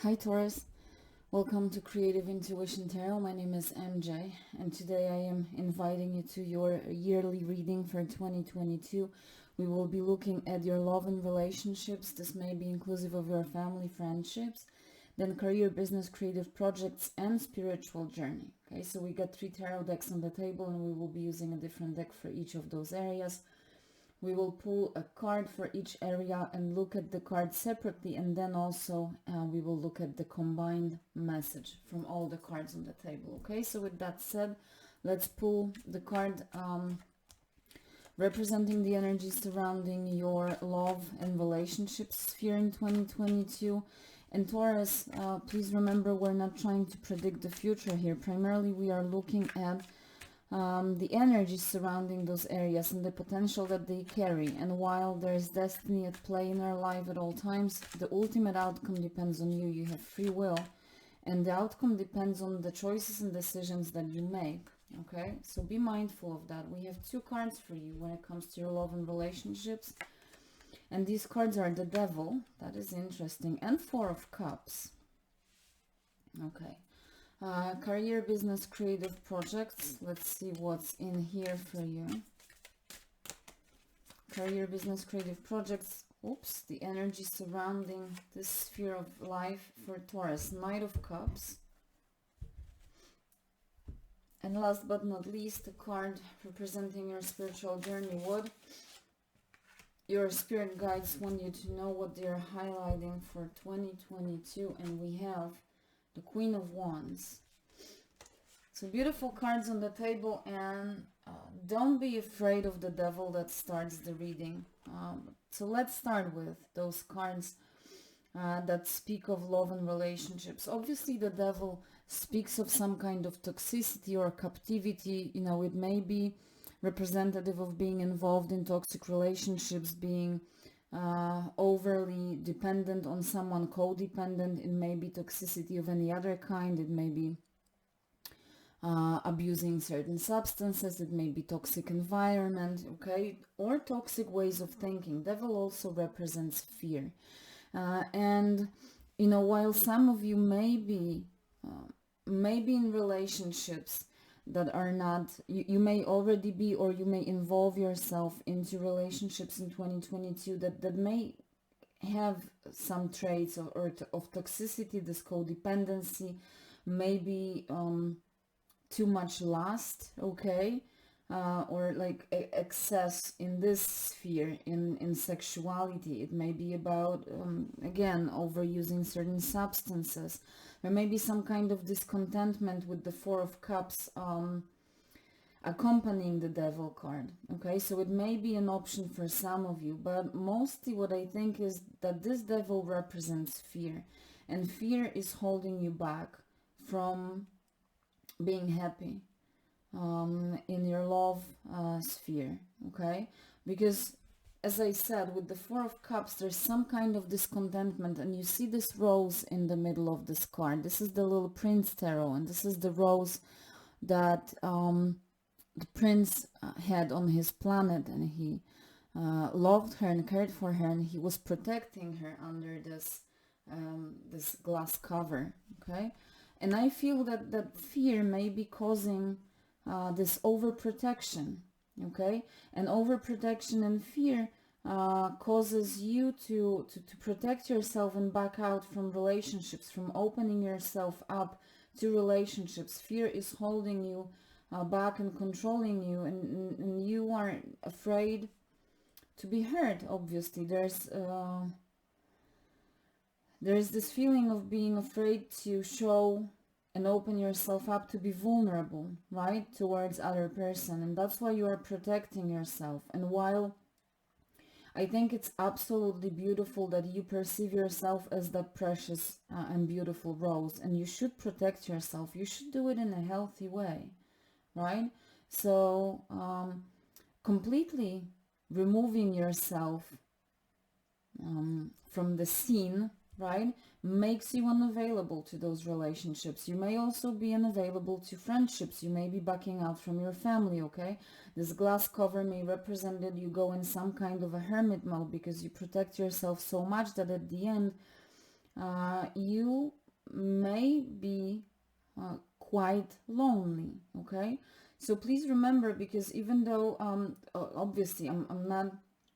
Hi Taurus, welcome to Creative Intuition Tarot. My name is MJ and today I am inviting you to your yearly reading for 2022. We will be looking at your love and relationships. This may be inclusive of your family, friendships, then career, business, creative projects, and spiritual journey. Okay, so we got 3 tarot decks on the table and we will be using a different deck for each of those areas. We will pull a card for each area and look at the card separately, and then also we will look at the combined message from all the cards on the table. Okay, so with that said, let's pull the card representing the energy surrounding your love and relationship sphere in 2022. And Taurus, please remember, we're not trying to predict the future here. Primarily, we are looking at the energy surrounding those areas and the potential that they carry. And while there is destiny at play in our life at all times, the ultimate outcome depends on you. You have free will, and the outcome depends on the choices and decisions that you make. Okay, so be mindful of that. We have 2 cards for you when it comes to your love and relationships, and these cards are the Devil, that is interesting, and 4 of Cups. Okay. Career, business, creative projects. Let's see what's in here for you. Career, business, creative projects. Oops, the energy surrounding this sphere of life for Taurus. Knight of Cups. And last but not least, a card representing your spiritual journey. What your spirit guides want you to know, what they're highlighting for 2022. And we have the Queen of Wands. So beautiful cards on the table, and don't be afraid of the Devil that starts the reading. So let's start with those cards that speak of love and relationships. Obviously, the Devil speaks of some kind of toxicity or captivity. You know, it may be representative of being involved in toxic relationships, being overly dependent on someone, codependent. It may be toxicity of any other kind. It may be abusing certain substances. It may be toxic environment, okay, or toxic ways of thinking. Devil also represents fear, and you know, while some of you may be in relationships that are not, you may already be, or you may involve yourself into relationships in 2022 that may have some traits of toxicity, this codependency, maybe too much lust, okay, or like excess in this sphere, in sexuality. It may be about again, overusing certain substances. There may be some kind of discontentment with the 4 of Cups accompanying the Devil card. Okay, so it may be an option for some of you, but mostly what I think is that this Devil represents fear, and fear is holding you back from being happy in your love sphere. Okay, because as I said, with the 4 of Cups, there's some kind of discontentment, and you see this rose in the middle of this card. This is the little Prince Tarot, and this is the rose that the prince had on his planet, and he loved her and cared for her, and he was protecting her under this this glass cover. Okay, and I feel that fear may be causing this overprotection. Okay, and overprotection and fear causes you to protect yourself and back out from relationships, from opening yourself up to relationships. Fear is holding you back and controlling you, and you are afraid to be hurt. Obviously, there's this feeling of being afraid to show and open yourself up, to be vulnerable, right, towards other person, and that's why you are protecting yourself. And while I think it's absolutely beautiful that you perceive yourself as that precious and beautiful rose, and you should protect yourself, you should do it in a healthy way, right? So completely removing yourself from the scene, right, makes you unavailable to those relationships. You may also be unavailable to friendships. You may be backing out from your family. Okay, this glass cover may represent that you go in some kind of a hermit mode because you protect yourself so much that at the end you may be quite lonely, okay? So please remember, because even though obviously I'm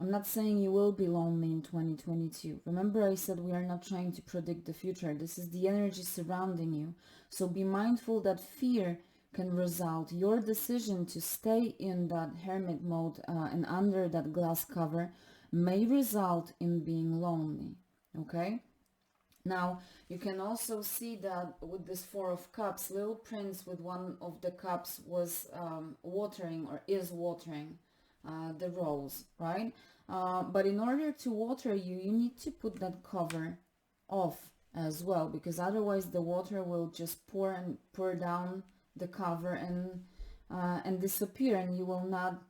not saying you will be lonely in 2022. Remember, I said we are not trying to predict the future. This is the energy surrounding you. So be mindful that fear can result. Your decision to stay in that hermit mode and under that glass cover may result in being lonely, okay? Now, you can also see that with this Four of Cups, Little Prince with one of the cups was watering, or is watering the rose, right? But in order to water you, you need to put that cover off as well, because otherwise the water will just pour down the cover and disappear, and you will not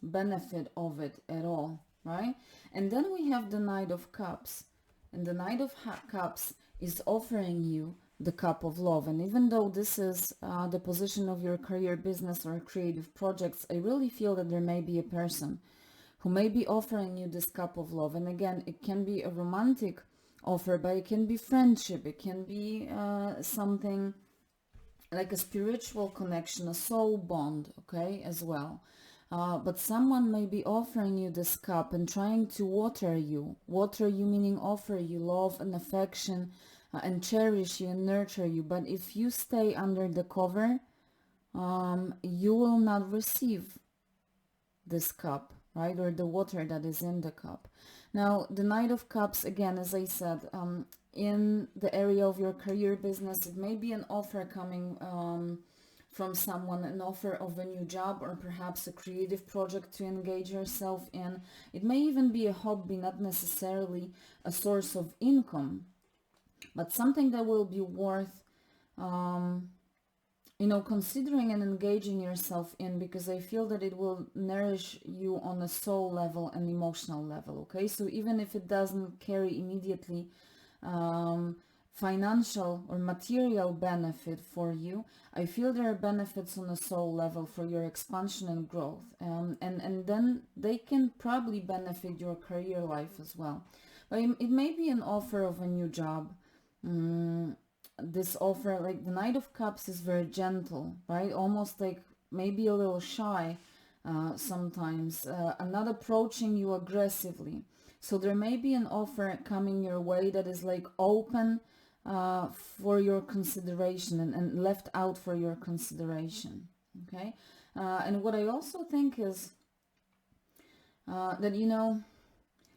benefit of it at all, right? And then we have the Knight of Cups. And the Knight of Cups is offering you the cup of love. And even though this is the position of your career, business, or creative projects, I really feel that there may be a person who may be offering you this cup of love. And again, it can be a romantic offer, but it can be friendship. It can be something like a spiritual connection, a soul bond, okay, as well. But someone may be offering you this cup and trying to water you. Water you meaning offer you love and affection and cherish you and nurture you. But if you stay under the cover, you will not receive this cup, right? Or the water that is in the cup. Now, the Knight of Cups, again, as I said, in the area of your career, business, it may be an offer coming from someone, an offer of a new job, or perhaps a creative project to engage yourself in. It may even be a hobby, not necessarily a source of income, but something that will be worth considering and engaging yourself in, because I feel that it will nourish you on a soul level and emotional level, okay? So even if it doesn't carry immediately financial or material benefit for you, I feel there are benefits on a soul level for your expansion and growth, and then they can probably benefit your career life as well. But it may be an offer of a new job. This offer, like the Knight of Cups, is very gentle, right? Almost like maybe a little shy sometimes, not approaching you aggressively. So there may be an offer coming your way that is like open for your consideration and left out for your consideration, okay? And what I also think is that,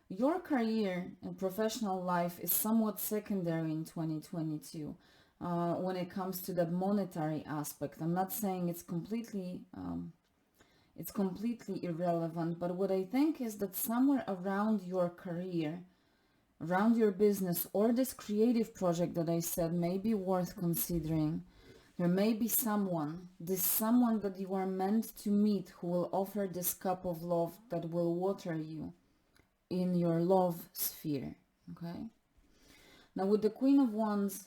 your career and professional life is somewhat secondary in 2022 when it comes to that monetary aspect. I'm not saying it's completely irrelevant, but what I think is that somewhere around your career, around your business, or this creative project that I said may be worth considering, there may be someone that you are meant to meet who will offer this cup of love that will water you in your love sphere, okay? Now with the Queen of Wands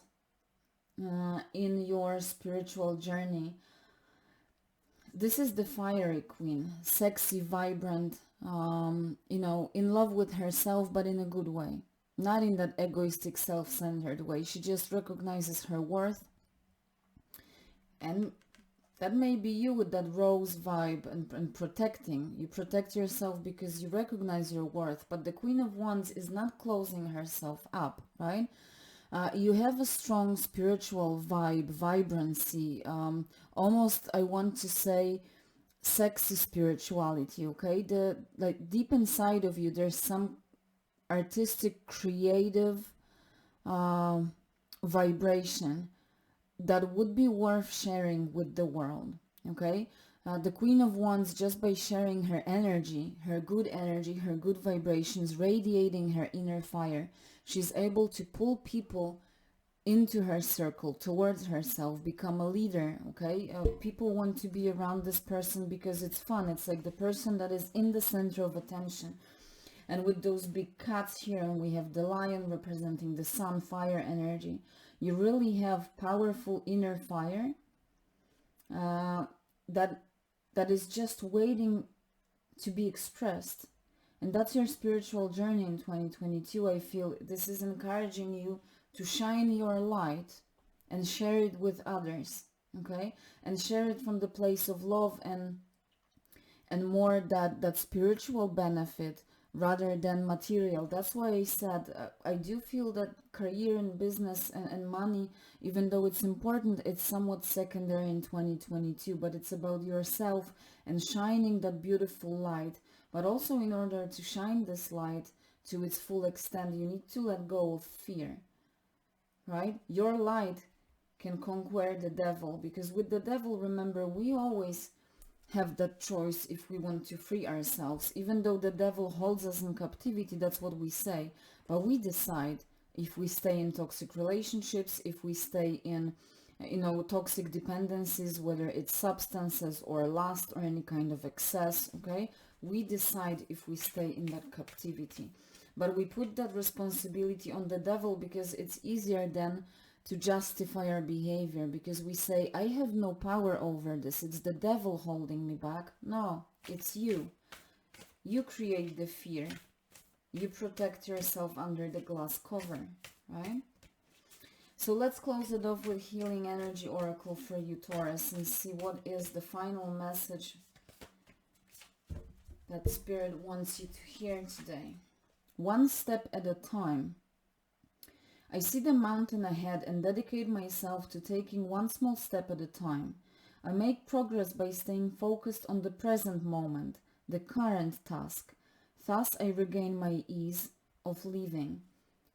in your spiritual journey, this is the fiery queen, sexy, vibrant, in love with herself, but in a good way, not in that egoistic, self-centered way. She just recognizes her worth, and that may be you with that rose vibe and protecting. You protect yourself because you recognize your worth. But the Queen of Wands is not closing herself up, right? You have a strong spiritual vibe, vibrancy, almost, I want to say, sexy spirituality, okay? Like deep inside of you, there's some artistic, creative vibration that would be worth sharing with the world, okay? The Queen of Wands, just by sharing her energy, her good vibrations, radiating her inner fire, she's able to pull people into her circle, towards herself, become a leader, okay? People want to be around this person because it's fun. It's like the person that is in the center of attention. And with those big cats here, and we have the lion representing the sun, fire energy, you really have powerful inner fire that is just waiting to be expressed. And that's your spiritual journey in 2022. I feel this is encouraging you to shine your light and share it with others, okay? And share it from the place of love and more that spiritual benefit rather than material. That's why I said I do feel that career and business and money, even though it's important, it's somewhat secondary in 2022, but it's about yourself and shining that beautiful light. But also, in order to shine this light to its full extent, you need to let go of fear, right? Your light can conquer the devil, because with the devil, remember, we always have that choice if we want to free ourselves. Even though the devil holds us in captivity, that's what we say, but we decide if we stay in toxic relationships, if we stay in, toxic dependencies, whether it's substances or lust or any kind of excess, okay? We decide if we stay in that captivity. But we put that responsibility on the devil because it's easier then to justify our behavior, because we say, I have no power over this, it's the devil holding me back. No, it's you. You create the fear. You protect yourself under the glass cover, right? So let's close it off with Healing Energy Oracle for you, Taurus, and see what is the final message that Spirit wants you to hear today. One step at a time. I see the mountain ahead and dedicate myself to taking one small step at a time. I make progress by staying focused on the present moment, the current task. Thus I regain my ease of living.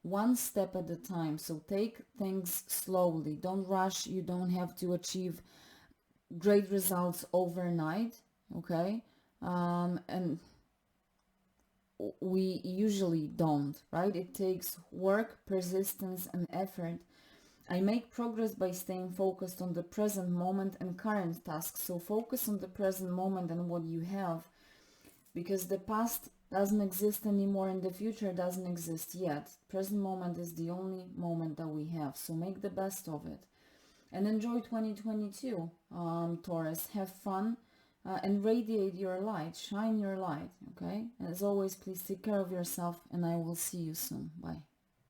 One step at a time. So take things slowly. Don't rush. You don't have to achieve great results overnight, okay? And we usually don't, right? It takes work, persistence, and effort. I make progress by staying focused on the present moment and current tasks. So focus on the present moment and what you have, because the past doesn't exist anymore and the future doesn't exist yet. Present moment is the only moment that we have. So make the best of it and enjoy 2022, Taurus. Have fun. And radiate your light, shine your light, okay? And as always, please take care of yourself, and I will see you soon. Bye.